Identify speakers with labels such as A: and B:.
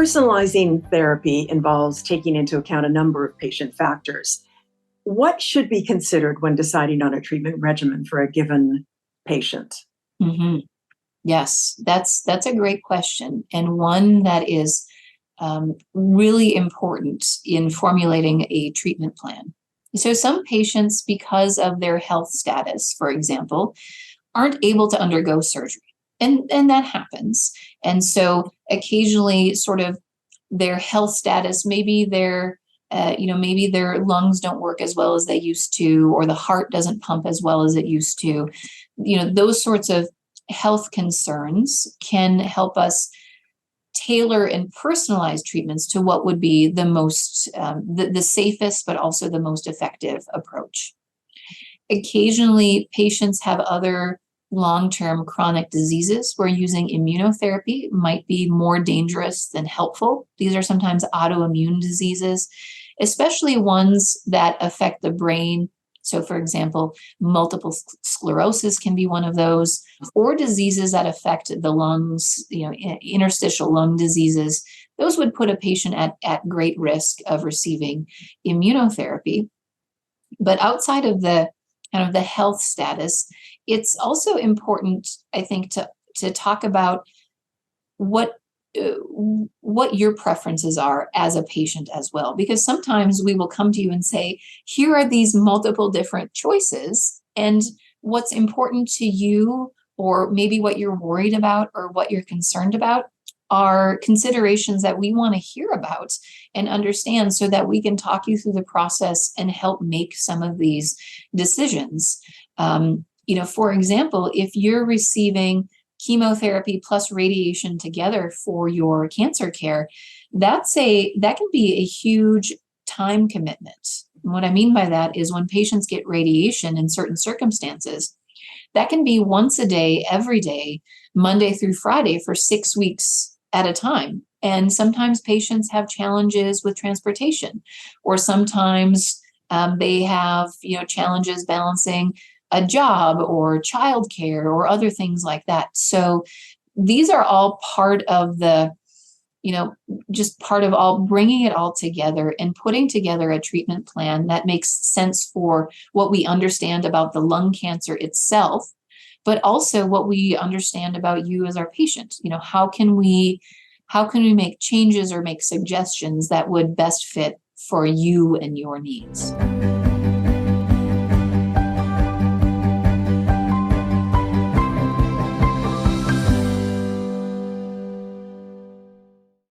A: Personalizing therapy involves taking into account a number of patient factors. What should be considered when deciding on a treatment regimen for a given patient?
B: hmm Yes, that's a great question, and one that is really important in formulating a treatment plan. So some patients, because of their health status, for example, aren't able to undergo surgery. And that happens. And so occasionally sort of their health status, maybe their lungs don't work as well as they used to, or the heart doesn't pump as well as it used to. Those sorts of health concerns can help us tailor and personalize treatments to what would be the most, the safest, but also the most effective approach. Occasionally, patients have other long-term chronic diseases where using immunotherapy might be more dangerous than helpful. These are sometimes autoimmune diseases, especially ones that affect the brain. So, for example, multiple sclerosis can be one of those, or diseases that affect the lungs, interstitial lung diseases. Those would put a patient at great risk of receiving immunotherapy. But outside of the kind of the health status, it's also important, I think, to talk about what your preferences are as a patient as well, because sometimes we will come to you and say, here are these multiple different choices, and what's important to you, or maybe what you're worried about or what you're concerned about, are considerations that we want to hear about and understand, so that we can talk you through the process and help make some of these decisions. For example, if you're receiving chemotherapy plus radiation together for your cancer care, that can be a huge time commitment. And what I mean by that is, when patients get radiation in certain circumstances, that can be once a day, every day, Monday through Friday for 6 weeks at a time. And sometimes patients have challenges with transportation, or sometimes they have challenges balancing a job or childcare or other things like that. So these are all part of just part of all bringing it all together and putting together a treatment plan that makes sense for what we understand about the lung cancer itself, but also what we understand about you as our patient. How can we make changes or make suggestions that would best fit for you and your needs?